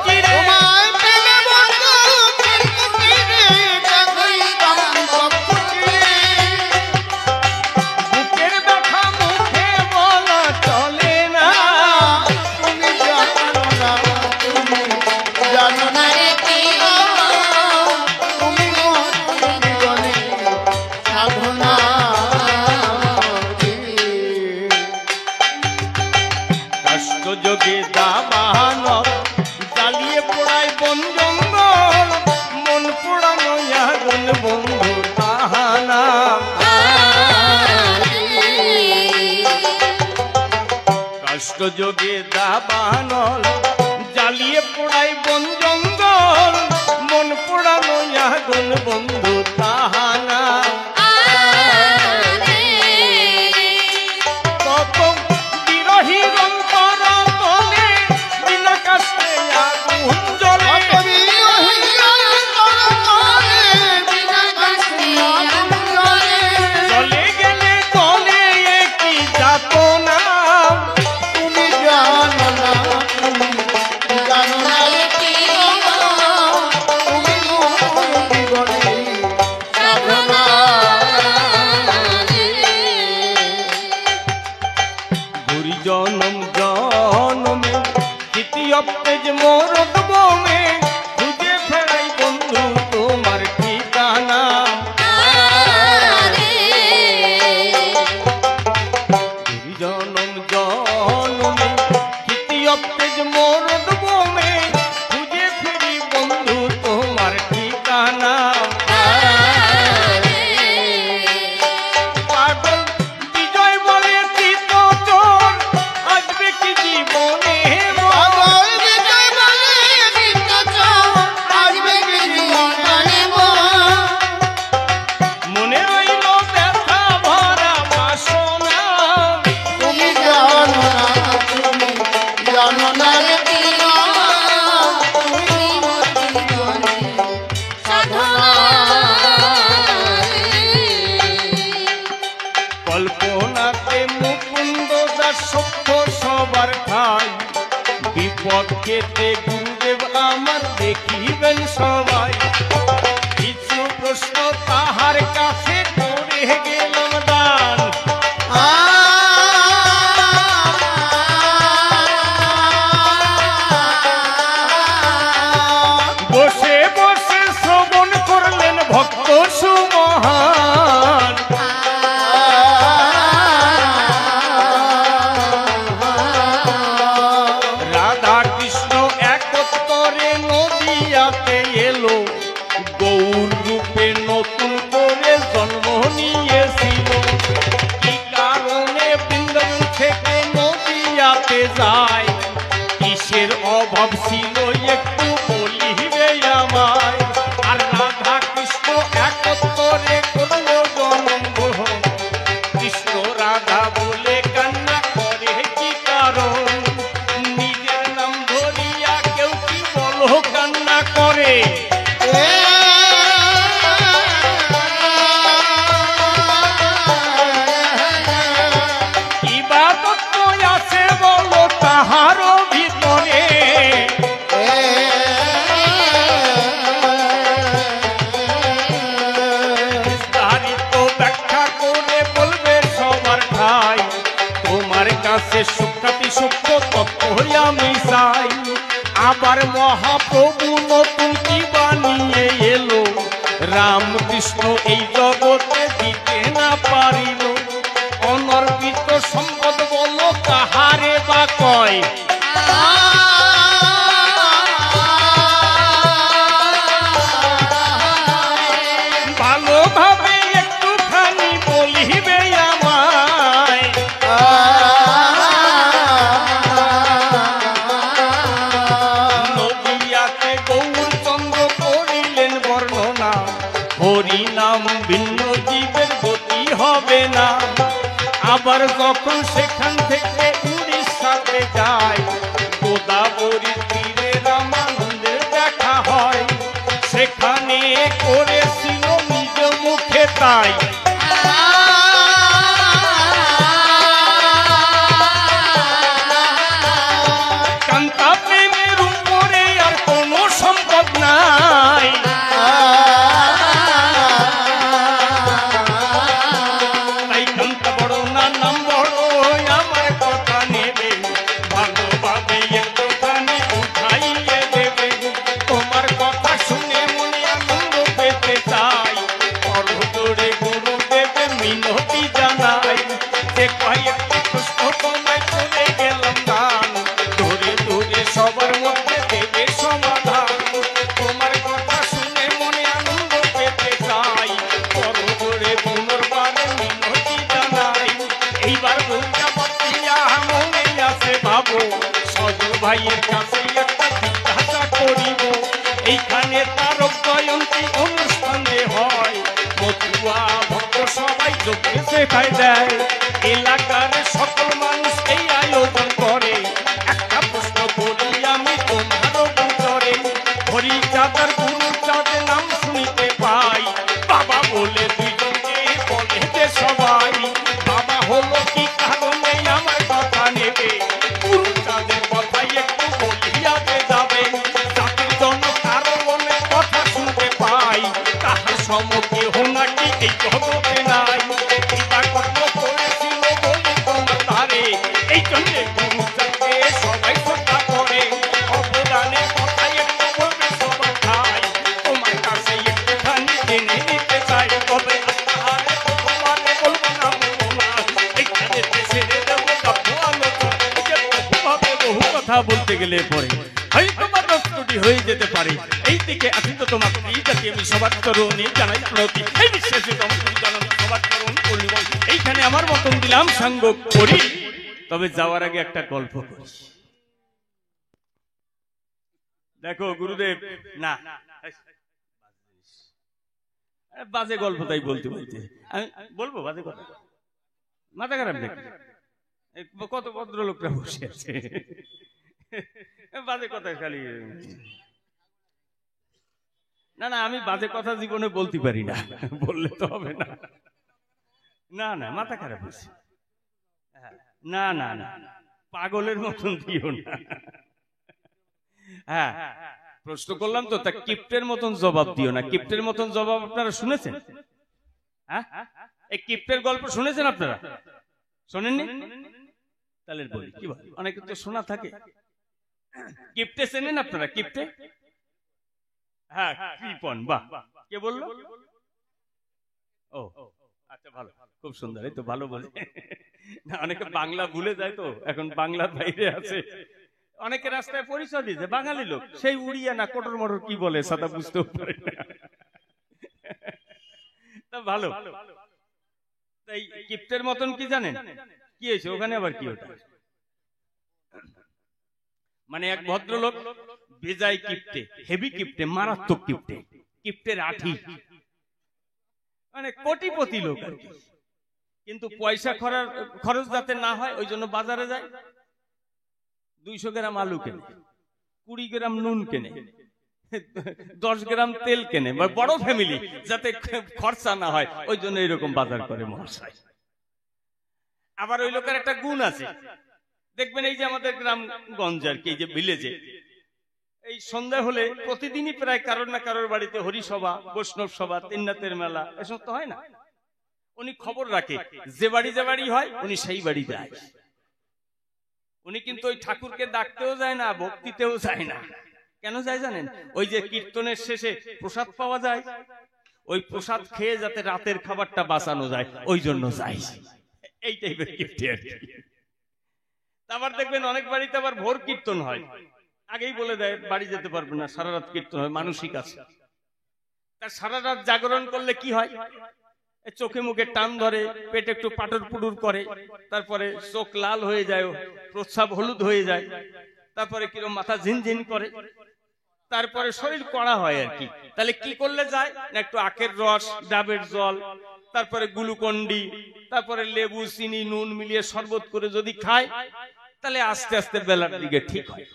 চিরে তোমায় পেলে বন্ধু কুটিরে দেখাইতাম বকুটিরে বুকের ব্যথা মুখে বলা চলে না তুমি জানো না রে প্রিয়া তুমি জীবনে সাধনা কষ্ট যোগে দাবান জ্বালিয়ে পোড়ায় বন জঙ্গল মন পোড়ানো আগুন বন্ধু তাহানা কষ্ট যোগে দাবানল জ্বালিয়ে পোড়ায় বন জঙ্গল মন পোড়ানো আগুন বন্ধু তাহানা কত বিরহীর অন্তর তলে বিনা কাষ্টে আগুন জ্বলে চলে গেলে চলে কি যাতনা তুমি জানো না রে প্রিয়া তুমি জীবনে যজ্ঞেতে গুরুদেব আমার দেখিবেন সবাই। কিছু প্রশ্ন তাহার কাছে করে গেলাম দান। বসে বসে শ্রবণ করলেন ভক্ত সুমহান। রাধা কৃষ্ণ একত্তরে নদিয়াতে এলো, গৌর রূপে নতুন করে জন্ম নিয়েছিল। কি কারণে বৃন্দাবন থেকে নদিয়াতে যায়, কিসের অভাব ছিল একটু বলিবে আমায়। আর রাধা কৃষ্ণ একত্তরে করলো জন্মগ্রহণ, কৃষ্ণ রাধা বলে কান্না করে কি কারণ? নিজের নাম ধরিয়া কেউ কি বলো কান্না করে? ইবাদত আছে বলো তাহারও ভিতরে, বিস্তারিত ব্যাখ্যা করে বলবে সবার ঠাই। তোমার কাছে সুখ্যাতি সূক্ষ্ম তত্ত্ব আমি চাই। আবার মহাপ্রভু নতুন কি বানিয়ে এলো, রামকৃষ্ণ এই জগতে দিতে না পারিল। অনর্পিত সম্পদ বলো কাহারে বা কয়? ভালোভাবে একটুখানি বলিবে আমায়। নদিয়াতে গৌরচন্দ্র করিলেন বর্ণনা, হরি নাম ভিন্ন জীবের গতি হবে না। আবার যখন সেখান থেকে উড়িষ্যাতে যায়, গোদাবরীর তীরে রামানন্দের দেখা হয়। সেখানে করেছিল নিজ মুখে তাই। কান্তা প্রেমের উপরে আর কোনো সম্পদ নাই। তাই কান্তা বড় না নাম বড়, আমার কথা নেবে, ভালোভাবে একটুখানি উঠাইয়ে দেবে। তোমার কথা শুনে মনে আনন্দ পেতে চাই, করজোড়ে গুরুদেবের মিনতি জানাই। যে কয়েকটি প্রশ্ন তোমায় চলে গেলাম দান, ধরে ধরে সবার মধ্যে দেবে সমাধান। তোমার কথা শুনে মনে আনন্দ পেতে চাই, করজোড়ে পুনর্বারে মিনতি জানাই। এইবার বলটা বতিয়া মনে আছে ভাবো, সজল ভাইয়ের কাছে একটা জিজ্ঞাসা করিব। এইখানে তারক জয়ন্তী অনুষ্ঠানে হয়, মতুয়া ভক্ত সবাই যোগ্য শেখায় দেয়। এলাকার সকল মানুষ এই আয়োজন করে। একটা প্রশ্ন করি আমি তোমারও উত্তরে, হরিচাঁদার গুরুচাঁদের নাম শুনিতে পাই। বাবা বলে দুইজনকে বলে যে সবাই, বাবা হলো কি কারণে আমার কথা নেবে? গুরুচাঁদের কথাই একটু বলিয়াতে যাবে। জাতির জন্য কারো অনেক কথা শুনতে পাই, তাহার সম কেহ নাকি এই জগতে নাই। পিতা কর্ম করেছিল বলে তোমার তারে, এই জন্যে গুরুচাঁদকে সবাই শ্রদ্ধা করে। অবদানের কথাই একটু বলবে সবার ঠাই, তোমার কাছে একটুখানি জেনে নিতে চাই। তবে তাহারে তোমারে বলবো না বলবো না, এইখানে ছেড়ে দেবো কাব্য আলোচনা। বহুভাবে বহু কথা বলতে গেলে পরে হয়তো বা প্রস্তুতি হয়ে যেতে পারে। এই দিকে আমি তো তোমাকে এই জাতি আমি সবার তরুণী জানাই প্রতি, এই বিশ্বাসে জানান সবার তরুণ করলি। এইখানে আমার মতন দিলাম সাঙ্গ করি। তবে যাওয়ার আগে একটা গল্প করি। দেখো গুরুদেব, না বাজে গল্প তাই বলতে বলতে আমি বলবো বাজে কথা, মাথা খারাপ দেখি। কত ভদ্রলোকরা বসে আছে, বাজে কথা খালি। না না, আমি বাজে কথা জীবনে বলতে পারি না, বললে তো হবে না। না না, মাথা খারাপ হয়েছে। না না না, পাগলের মতন দিও না। হ্যাঁ, প্রশ্ন করলাম তো, তা কিপ্টের মতন জবাব দিও না। কিপ্টের মতন জবাব আপনারা শুনেছেন? হ্যাঁ, এই কিপ্টের গল্প শুনেছেন আপনারা? শোনেননি? তাহলে বলি কি বল, অনেকে তো শোনা থাকে। কিপ্টে চেনেন আপনারা? কিপ্টে, হ্যাঁ, কৃপন। বাহ, কে বললো? ও আচ্ছা, ভালো, খুব সুন্দর, এই তো ভালো বলে। না, অনেকে বাংলা ভুলে যায় তো, এখন বাংলার বাইরে আছে। অনেকে রাস্তায় পরিচয় দিয়েছে বাঙালি লোক, সেই উড়িয়া না কোটর মটর কি বলে সাদা বুঝতেও পারে না। তা ভালো, তাই কিপ্টের মতন কি জানেন কি হয়েছে ওখানে? আবার কি ওটা, মানে এক ভদ্রলোক বেজায় কিপ্টে, হেভি কিপ্টে, মারাত্মক কিপ্টে, কিপ্টের আঠি, মানে কোটিপতি লোক আর কি। কিন্তু পয়সা খরচ যাতে না হয় ওই জন্য বাজারে যায়, 200 গ্রাম আলু কেনে, 20 গ্রাম নুন কেনে, 10 গ্রাম তেল কেনে, বড় ফ্যামিলি যাতে খরচা না হয় ওই জন্য এরকম বাজার করে মহাশয়। আবার ওই লোকের একটা গুণ আছে, দেখবেন এই যে আমাদের গ্রামগঞ্জ আর কি, যে ভিলেজে এই সন্ধ্যা হলে প্রতিদিনই প্রায় কারোর না কারোর বাড়িতে হরিসভা, বৈষ্ণব সভা, তিননাথের মেলা এসব তো হয় না। উনি খবর রাখে, যে বাড়ি হয় উনি সেই বাড়ি যায়। উনি কিন্তু ওই ঠাকুরকে ডাকতেও যায় না, ভক্তিতেও যায় না। কেন যায় জানেন? ওই যে কীর্তনের শেষে প্রসাদ পাওয়া যায়, ওই প্রসাদ খেয়ে যাতে রাতের খাবারটা বাঁচানো যায় ওই জন্য যায়। এই টাইপের কিপ্টে আর কি। আবার দেখবেন অনেক বাড়িতে আবার ভোর কীর্তন হয়, আগেই বলে দেয় বাড়ি যেতে পারবে না, সারা রাত কীর্তন হয়, মানসিক আছে। তার সারা রাত জাগরণ করলে কি হয়, চোখে মুখে টান ধরে, পেটে একটু পাটর পুডুর করে, তারপরে চোখ লাল হয়ে যায়, প্রস্রাব হলুদ হয়ে যায়, তারপরে কিরকম মাথা ঝিনঝিন করে, তারপরে শরীর কড়া হয় আর কি। তাহলে কি করলে যায় না, একটু আখের রস, ডাবের জল, তারপরে গ্লুকন্ডি, তারপরে লেবু, চিনি, নুন মিলিয়ে শরবত করে যদি খায় তাহলে আস্তে আস্তে বেলার দিকে ঠিক হয়।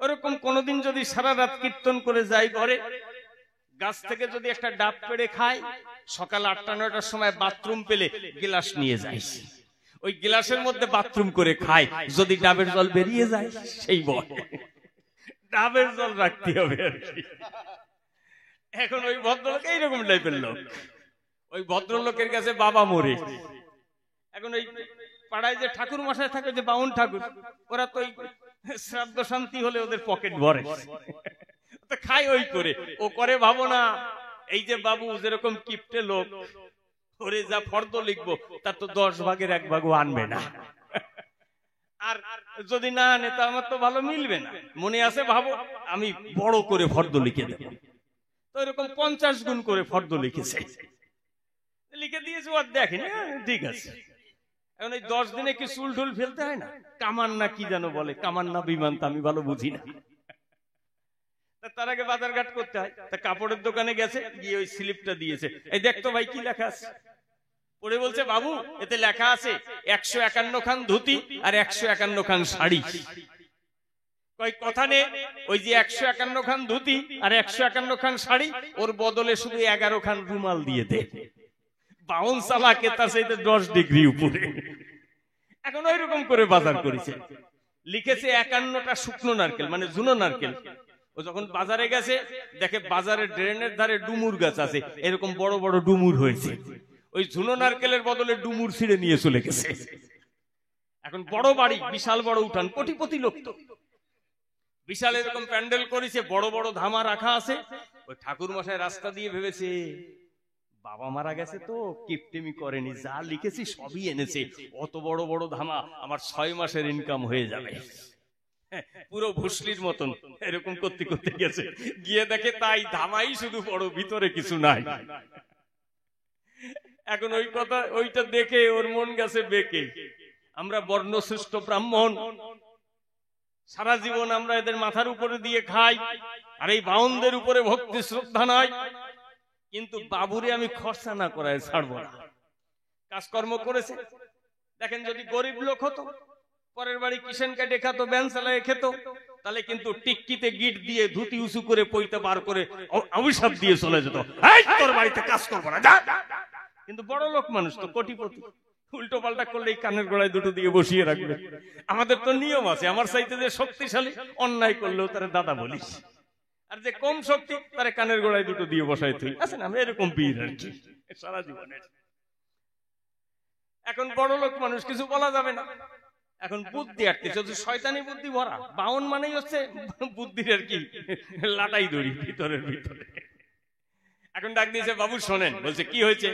ওরকম কোনদিন যদি সারা রাত কীর্তন করে যায় ঘরে, গাছ থেকে যদি একটা ডাব পেড়ে খায়, সকাল 8টা-9টার সময় বাথরুম পেলে গ্লাস নিয়ে যায়, ওই গ্লাসের মধ্যে বাথরুম করে খায়, যদি ডাবের জল বেরিয়ে যায় সেই বল ডাবের জল রাখতে হবে আর কি। এখন ওই ভদ্রলোক এইরকম টাইপের লোক, ওই ভদ্রলোকের কাছে বাবা মরে, এখন ওই পাড়ায় যে ঠাকুর মশাই থাকে, যে বাউন ঠাকুর, ওরা তো শ্রাদ্ধ শান্তি হলে ওদের পকেট ভরে, খায় ওই করে। ও করে ভাবো না, এই যে বাবু যেরকম কিপ্টে লোক, ওরে যা ফর্দ লিখবো তার তো 10 ভাগের 1 ভাগও আনবে না, আর যদি না আনে তা আমার তো ভালো মিলবে না। মনে আছে ভাবো আমি বড় করে ফর্দ লিখে দেব, তো এরকম 50 গুণ করে ফর্দ লিখেছে, লিখে দিয়েছে, আর দেখেনি, ঠিক আছে। এখন এই 10 দিনে কি চুল টুল ফেলতে হয় না, কামান্না কি যেন বলে, কামান্না বিমান, তা আমি ভালো বুঝি না। তার আগে বাজার ঘাট করতে হয়, তা কাপড়ের দোকানে গেছে, গিয়ে ওই স্লিপটা দিয়েছে, এই দেখতো ভাই কি লেখা আছে, পরে বলছে বাবু এতে লেখা আছে 151 খান ধুতি আর 151 খান শাড়ি। কই কথা নেই, ওই যে 151 খান ধুতি আর 151 খান শাড়ি, ওর বদলে শুধু 11 খান রুমাল দিয়ে দে। বাউন সালাকে তার সাথে 10 ডিগ্রি উপরে। এখন ওই রকম করে বাজার করেছে, লিখেছে 51টা শুকনো নারকেল, মানে ঝুনো নারকেল। ও যখন বাজারে গেছে দেখে বাজারের ড্রেনের ধারে ডুমুর গাছ আছে, এরকম বড় বড় ডুমুর হয়েছে, ওই ঝুনো নারকেলের বদলে ডুমুর ছিঁড়ে নিয়ে চলে গেছে। এখন বড় বাড়ি, বিশাল বড় উঠান, কোটিপতি লোক তো, বিশাল এরকম প্যান্ডেল করেছে, বড় বড় ধামা রাখা আছে। ওই ঠাকুর মশাই রাস্তা দিয়ে ভেবেছে বাবা মারা গেছে তো কিপটেমি করেনি, যা লিখেছি সবই এনেছে, অত বড় বড় ধামা আমার 6 মাসের ইনকাম হয়ে যাবে। পুরো ভুসলির মতন এরকম করতে করতে গেছে, গিয়ে দেখে তাই ধামাই শুধু বড়, ভিতরে কিছু নাই। এখন ওই কথা, ওইটা দেখে ওর মন গেছে বেঁকে। আমরা বর্ণশ্রেষ্ঠ ব্রাহ্মণ, সারা জীবন আমরা এদের মাথার উপরে দিয়ে খাই, আর এই বাউনদের উপরে ভক্তি শ্রদ্ধা নাই, কিন্তু বাবুরে আমি খরচা না করায় ছাড়বো না। কাজকর্ম করেছে, দেখেন যদি গরিব লোক হতো, পরের বাড়ি কিষেন কাটে খেত, ব্যান চালায় খেত, তাহলে কিন্তু টিক্কিতে গিট দিয়ে ধুতি উঁচু করে পইতে বার করে অভিশাপ দিয়ে চলে যেত, এই তোর বাড়িতে কাজ করবো না, যা। কিন্তু বড় লোক মানুষ তো, কোটিপতি, উল্টো পাল্টা করলে এই কানের গোড়ায় দুটো দিয়ে বসিয়ে রাখবে। আমাদের তো নিয়ম আছে, আমার চাইতে যে শক্তিশালী অন্যায় করলেও তারা দাদা বলিস, আর যে কম শক্তি তারা কানের গোড়ায় দুটো দিয়ে বসাই তুই। আছে না এরকম বীর আর কি সারা জীবনের। এখন বড় লোক মানুষ, কিছু বলা যাবে না। এখন বুদ্ধি আটকেছে, শয়তানি বুদ্ধি ভরা। বাউন মানেই হচ্ছে বুদ্ধির আর কি লাটাই দড়ি ভিতরের ভিতরে। এখন ডাক দিয়েছে, বাবু শোনেন। বলছে কি হয়েছে?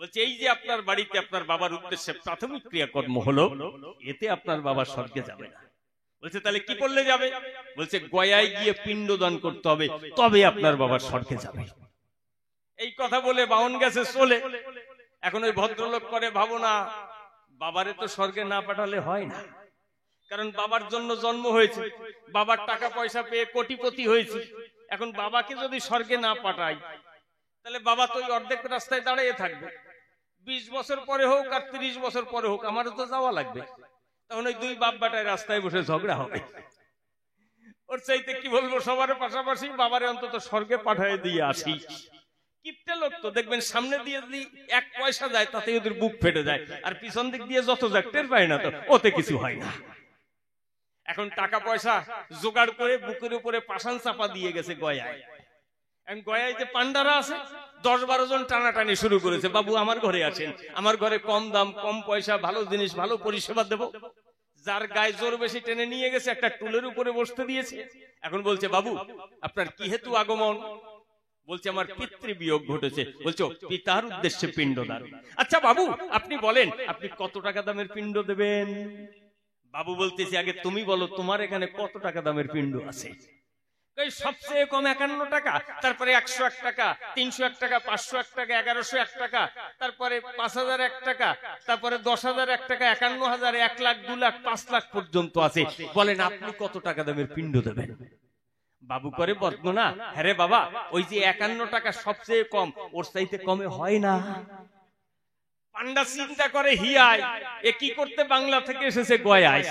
বলছে এই যে আপনার বাড়িতে আপনার বাবার উদ্দেশ্যে প্রাথমিক ক্রিয়াকর্ম হলো, এতে আপনার বাবা স্বর্গে যাবে না। বলছে তাহলে কি করলে যাবে? বলছে গয়ায় গিয়ে পিণ্ডদান করতে হবে, তবে আপনার বাবার স্বর্গে যাবে। এই কথা বলে বাউন গেছে চলে। এখন ওই ভদ্রলোক করে ভাবনা, বাবারে তো স্বর্গে না পাঠালে হয় না, কারণ বাবার জন্য জন্ম হয়েছে, বাবার টাকা পয়সা পেয়ে কোটিপতি হয়েছে। এখন বাবাকে যদি স্বর্গে না পাঠাই, তাহলে বাবা তো ওই অর্ধেক রাস্তায় দাঁড়িয়ে থাকবে। 20 বছর পরে হোক আর 30 বছর পরে হোক, আমারও তো যাওয়া লাগবে। তখন ওই দুই বাপ বাটায় রাস্তায় বসে ঝগড়া হবে। ওর চাইতে কি বলবো, সবার পাশাপাশি বাবারে অন্তত স্বর্গে পাঠায় দিয়ে আসি। কিপটে লোক তো দেখবেন, সামনে দিয়ে যদি 1 পয়সা যায় তাতে ওদের বুক ফেটে যায়, আর পিছন দিক দিয়ে যত যাক টের পায় না, তো ওতে কিছু হয় না। এখন টাকা পয়সা জোগাড় করে বুকের উপরে পাষাণ চাপা দিয়ে গেছে গয়ায়। এখন গয়ায় যে পান্ডারা আছে 10-12 জন টানাটানি শুরু করেছে, বাবু আমার ঘরে আছেন, আমার ঘরে কম দাম কম পয়সা ভালো জিনিস ভালো পরিষেবা দেব। যার গায়ে জোর বেশি টেনে নিয়ে গেছে, একটা টুলের উপরে বসতে দিয়েছে। এখন বলছে, বাবু আপনার কি হেতু আগমন? বলছে আমার পিতৃবিয়োগ ঘটেছে। বলছো পিতার উদ্দেশ্যে পিণ্ডদান। আচ্ছা বাবু আপনি বলেন, আপনি কত টাকা দামের পিণ্ড দেবেন? বাবু বলতেছে, আগে তুমি বলো তোমার এখানে কত টাকা দামের পিণ্ড আছে? সবচেয়ে কম 51 টাকা, তারপরে 101 টাকা, 301 টাকা, 501 টাকা, 1101 টাকা, তারপরে 5001 টাকা, তারপরে 10,001 টাকা, 51,000, 1 লাখ, 2 লাখ, 5 লাখ পর্যন্ত আছে। বলেন আপনি কত টাকা দামের পিণ্ড দেবেন? বাবু করে বর্ণনা, হ্যাঁ রে বাবা, ওই যে 51 টাকা সবচেয়ে কম, ওর চাইতে কমে হয় না। পান্ডা চিন্তা করে হিয়ায়, এ কি করতে বাংলা থেকে এসেছে গয়ায়।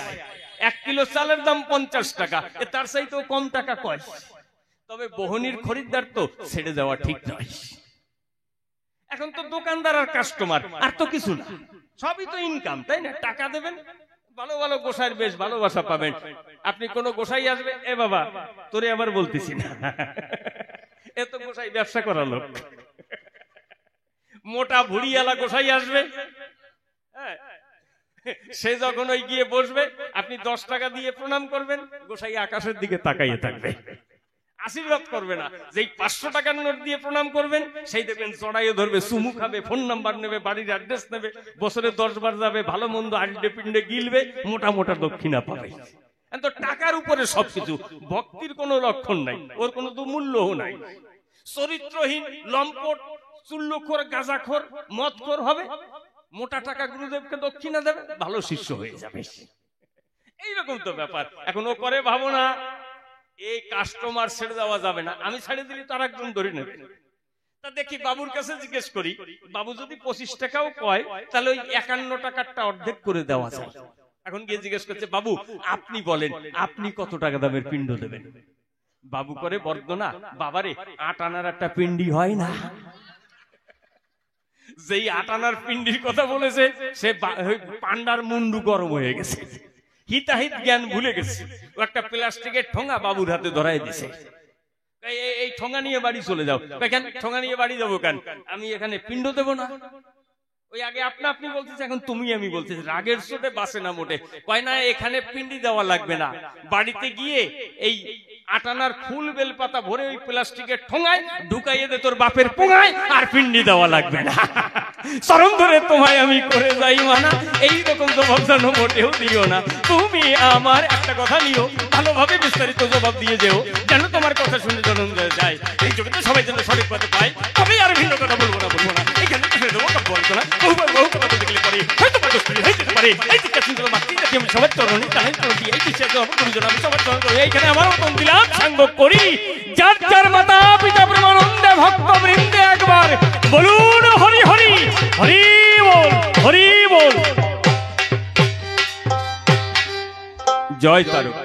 1 কিলো চালের দাম 50 টাকা, তার চাইতেও কম টাকা কয়। তবে বহনির খরিদ্দার তো ছেড়ে যাওয়া ঠিক নয়। এখন তো দোকানদার আর কাস্টমার, আর তো কিছু না, সবই তো ইনকাম, তাই না? টাকা দেবেন, ভালো ভালো গোসাইয়ের বেশ ভালোবাসা পাবেন। আপনি কোন গোসাই আসবে, এ বাবা তোরে আবার বলতেছি না, এত গোসাই ব্যবসা করা লোক। মোটা ভুড়িওয়ালা গোসাই আসবে, সে যখন ওই গিয়ে বসবে, আপনি 10 টাকা দিয়ে প্রণাম করবেন, গোসাই আকাশের দিকে তাকাইয়ে থাকবে, আশীর্বাদ করবে না। যেই 500 টাকার নোট দিয়ে প্রণাম করবেন, সেই দেখবেন চড়াইয়ে ধরবে, চুমু খাবে, ফোন নাম্বার নেবে, বাড়ির অ্যাড্রেস নেবে, বছরে 10 বার যাবে, ভালো মন্দ আড্ডে পিণ্ডে গিলবে, মোটা মোটা দক্ষিণা পাবে। তো টাকার উপরে সবকিছু, ভক্তির কোনো লক্ষণ নাই, ওর কোনো তো মূল্যও নাই। চরিত্রহীন, লম্পট, চুল্লুখোর, গাঁজাখোর, মদখোর হবে, মোটা টাকা গুরুদেবকে দক্ষিণা দেবে, ভালো শিষ্য হয়ে যাবে। এইরকম তো ব্যাপার। এখন ও করে ভাবনা, এই কাস্টমার ছেড়ে দেওয়া যাবে না, আমি ছেড়ে দিলে তার একজন ধরে নেবে। তা দেখি বাবুর কাছে জিজ্ঞেস করি, বাবু যদি 25 টাকাও কয়, তাহলে ওই 51 টাকারটা অর্ধেক করে দেওয়া যায়। এখন গিয়ে জিজ্ঞেস করছে, বাবু আপনি বলেন আপনি কত টাকা দামের পিণ্ড দেবেন? বাবু করে বর্ণনা, বাবারে 8 আনার একটা পিণ্ডি হয় না। যেই 8 আনার পিণ্ডির কথা বলেছে, সে পান্ডার মুন্ডু গরম হয়ে গেছে, হিতাহিত জ্ঞান ভুলে গেছে। ও একটা প্লাস্টিকের ঠোঙা বাবুর হাতে ধরাই দিছে, এই ঠোঙা নিয়ে বাড়ি চলে যাও। কেন ঠোঙা নিয়ে বাড়ি যাবো কেন? আমি এখানে পিণ্ড দেবো না। ওই আগে আপনি বলতেছে, এখন তুমি আমি বলতেছি, রাগের চোটে বাসে না মোটে। কয় না এখানে পিণ্ডি দেওয়া লাগবে না, বাড়িতে গিয়ে এই 8 আনার ফুল বেল পাতা ভরে ওই প্লাস্টিকের ঠোঙায় ঢুকাইয়ে দে তোর বাপের পোঙায়, আর পিণ্ডি দেওয়া লাগবে না। চরণ ধরে তোমায় আমি করে যাই মানা, এইরকম জবাব যেন মোটেও দিও না। তুমি আমার একটা কথা নিও, ভালোভাবে বিস্তারিত জবাব দিয়ে যেও, যেন তোমার কথা শুনে জনন যায়। এই জগতে সবাই যেন সঠিক পথে পায়, তবেই আর ভিন্ন কথা বলবো না। এখানে তো দেবো বলতো না, বহু কথা দেখলে পরে হয়তো হইতে পারে। এই যে চিন্তা মাতৃ জাতি আমি সবার চরণে কানের চরণ দিই, এই বিশ্বাস গুরুজন আমি সবার চরণ করি। এইখানে আমার মতন দিলাম সাঙ্গ করি, যার যার মাতা পিতা প্রেমানন্দে ভক্ত বৃন্দে একবার বলুন হরি হরি হরি বল, হরি বল। জয় তারক।